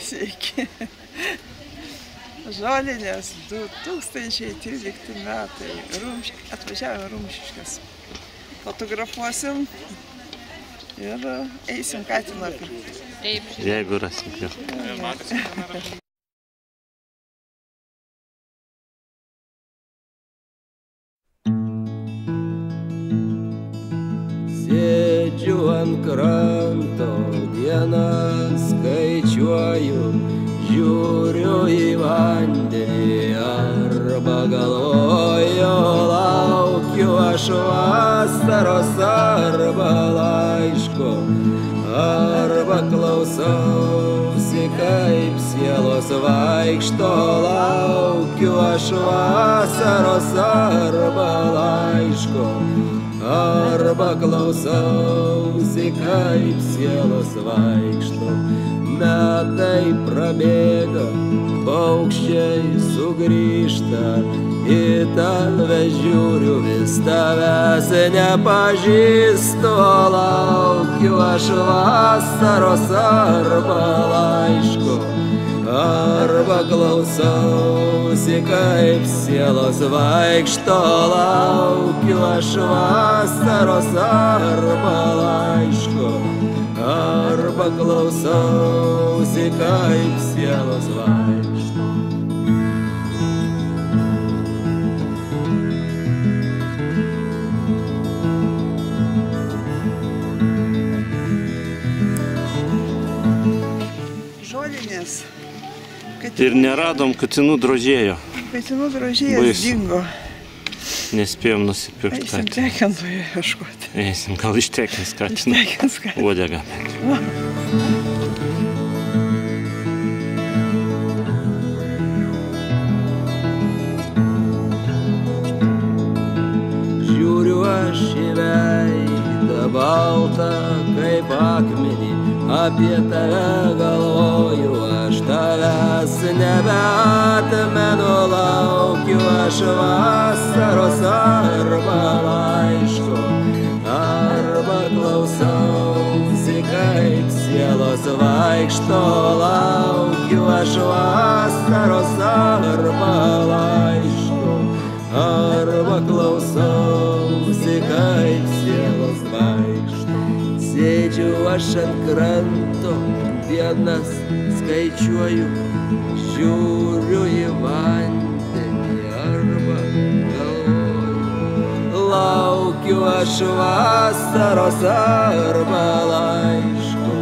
Sveiki. Žolinės 2013 metai. Atvažiavome Rumšiškes. Fotografuosim ir eisim katiną pirkti. Jeigu rasim jo. Sėdžiu ant kranto, dieną skaičiuoju, žiūriu į vandenį arba galvoju, laukiu aš vasaros arba laiško, arba klausausi, kaip sielos vaikšto, laukiu aš vasaros arba laiško, arba klausausi, kaip sielos vaikšto. Metai prabėga, paukščiai sugrįžta, į tave žiūriu, vis tavęs nepažįstu, laukiu aš vasaros arba laiško, arba klausausi, kaip sielos vaikšto, laukiu aš vasaros arba laiško, arba klausausi, kaip sielos vaikšto. Žolinės. Ir neradom, katinų drožėjo. Katinų drožėjas dingo. Nespėjom nusipirkti. Eisim tekintoje ieškoti. Eisim, gal ištekins katiną. Ištekins katiną. Uodegą bent. Žiūriu aš į veidą baltą kaip akmenį, apie tave galvoju, aš tavęs nebeatmenu, laukiu aš vasaros arba laiško, arba klausausi, kaip sielos vaikšto, laukiu aš vasaros arba laiško, arba klausausi, kaip sielos vaikšto. Sėdžiu aš ant kranto, dienas skaičiuoju, žiūriu į vandenį arba galvoju, laukiu aš vasaros arba laiško,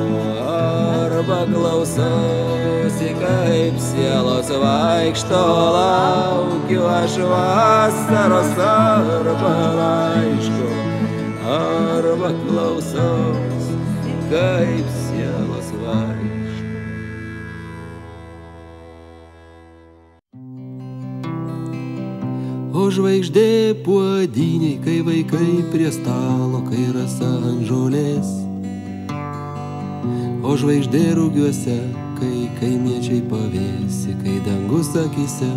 arba klausausi, kaip sielos vaikšto, laukiu aš vasaros arba laiško, arba klausaus, kaip sielos vaikšto. O žvaigždė puodiniai, kai vaikai prie stalo, kai rasa ant žolės. O žvaigždė rugiuose, kai kaimiečiai pavėsi, kai dangus akyse.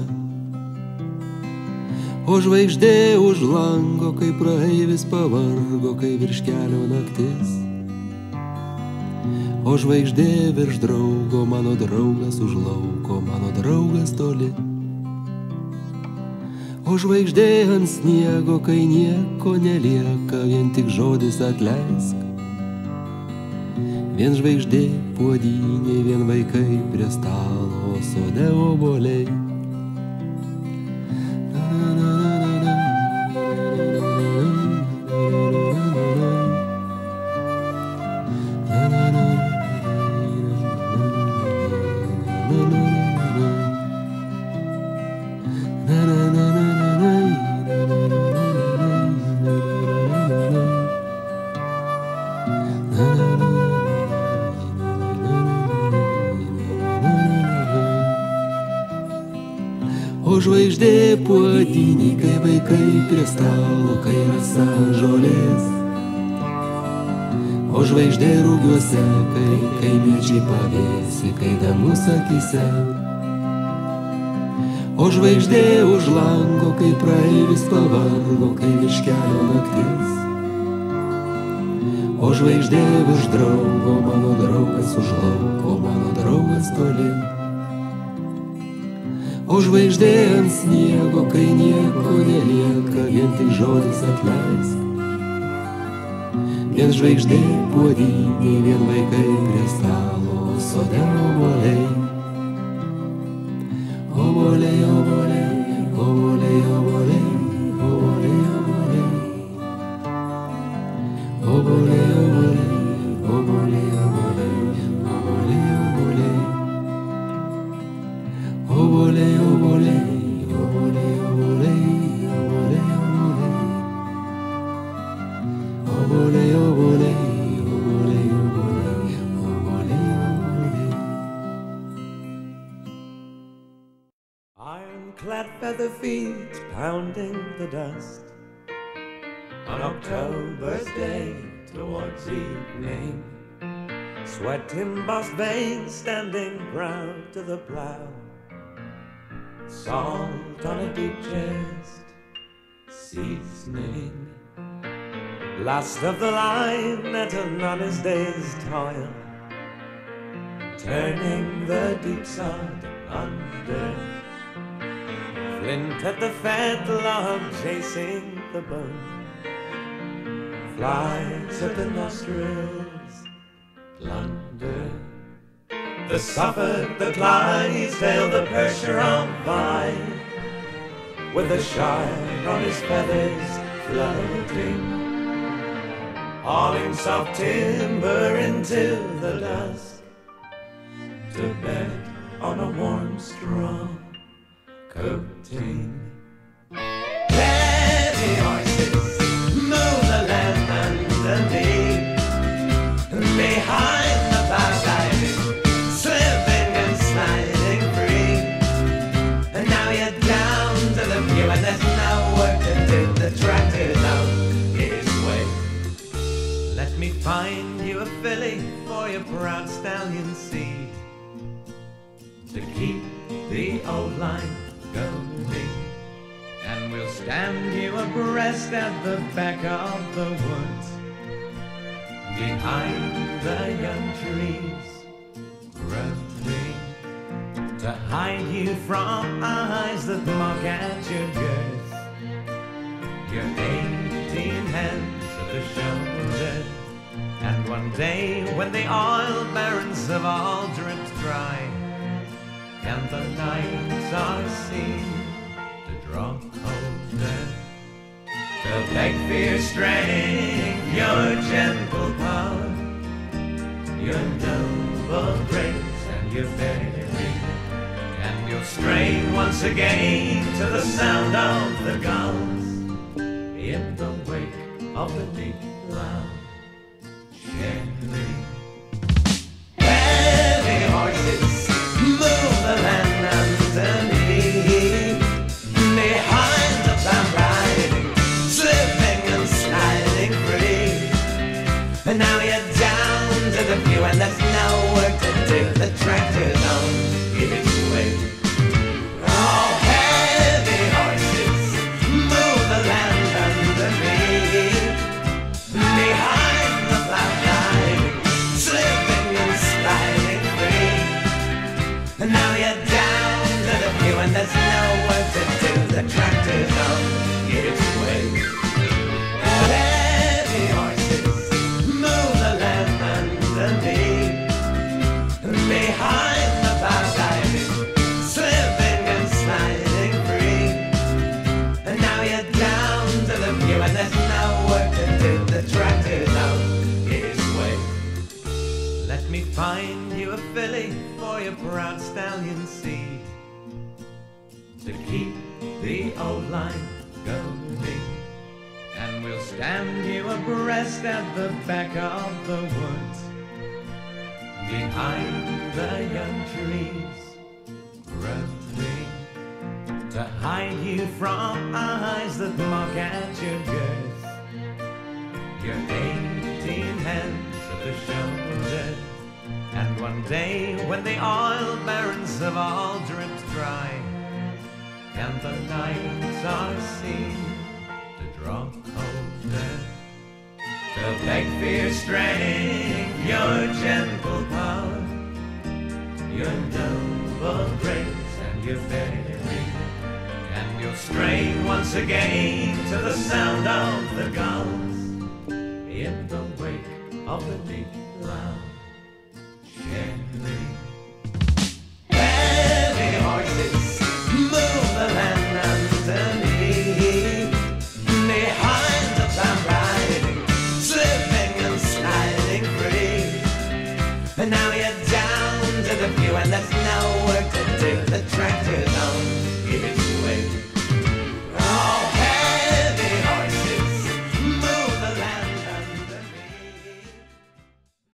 O žvaigždė už lango, kai praeivis pavargo, kai virš kelio naktis. O žvaigždė virš draugo, mano draugas už lauko, mano draugas toli. O žvaigždė ant sniego, kai nieko nelieka, vien tik žodis atleisk. Vien žvaigždė puodynė, vien vaikai prie stalo, sode obuoliai. O žvaigždė puodiniai, kai vaikai prie stalo, kai rasa žolės. O žvaigždė rugiuose, kai kaimiečiai pavėsi, kai dangus akyse. O žvaigždė už lango, kai praeivis pavargo, kai virš kelio naktis. O žvaigždė virš draugo, mano draugas už lauko, toli. O žvaigždė ant sniego, kai nieko nelieka, vien tik žodis atleisk. Vien žvaigždė puodynė, vien vaikai prie stalo, sode obuoliai. Obuoliai, obuoliai, obuoliai, obuoliai, obuoliai, obuoliai. Obuoliai, obuoliai, obuoliai, obuoliai, obuoliai, obuoliai. Obuoliai, obuoliai, obuoliai, obuoliai, obuoliai, obuoliai. Obuoliai, obuoliai, obuoliai, obuoliai, obuoliai, obuoliai. Ironclad feather feet pounding the dust on October's day towards evening. Sweat embossed veins standing proud to the plow. Salt on a deep chest, seasoning. Last of the line at an honest day's toil, turning the deep sod under. Flint at the fetlock chasing the bone. Flies at the nostrils, plunder. The Suffolk, the Clydesdale, the Percheron vine, with the shine on his feathers floating, hauling soft timber into the dusk, to bed on a warm straw coating. Heavy horses move the land underneath, behind the plow diving, slipping and sliding free. And now you're down to the view, and there's no work to do. The tractor's out his way. Let me find you a filly for your proud stallion seed, to keep the old line going. And we'll stand you abreast at the back of the woods, behind the young trees growing, to hide you from eyes that mock at your girth, your 18 hands at the shoulder. And one day when the oil barrens have all dripped dry, and the nights are seen to draw colder, they'll beg for your strength, your gentle power, your noble grace and your bearing. And you'll strain once again to the sound of the gulls in the wake of the deep loud sharing. Heavy horses move the land underneath, behind the plow riding, slipping and sliding free. And now you're down to the view, and there's no work to do. The tractor's on its way. Oh, heavy horses move the land underneath, behind the plow riding, slipping and sliding free. And now you're down to the view, and there's no work to do. The tractor's on its way. Heavy horses move the land underneath, behind the plow diving, slipping and sliding free. And now you're down to the view, and there's no work to do. The tractor's on its way. Let me find you a filly for your proud stallion seed, to keep the old line going. And we'll stand you abreast at the back of the woods, behind the young trees growing, to hide you from eyes that mock at your girth, your 18 hands at the shoulder. And one day when the oil barrens have all dripped dry, and the nights are seen to draw colder, they'll beg for your strength, your gentle power, your double grace and your berry, and you'll strain once again to the sound of the gulls in the wake of the deep round Shanghai. Heavy horses move the land underneath, behind the plow riding, slipping and sliding free. And now you're down to the view, and that's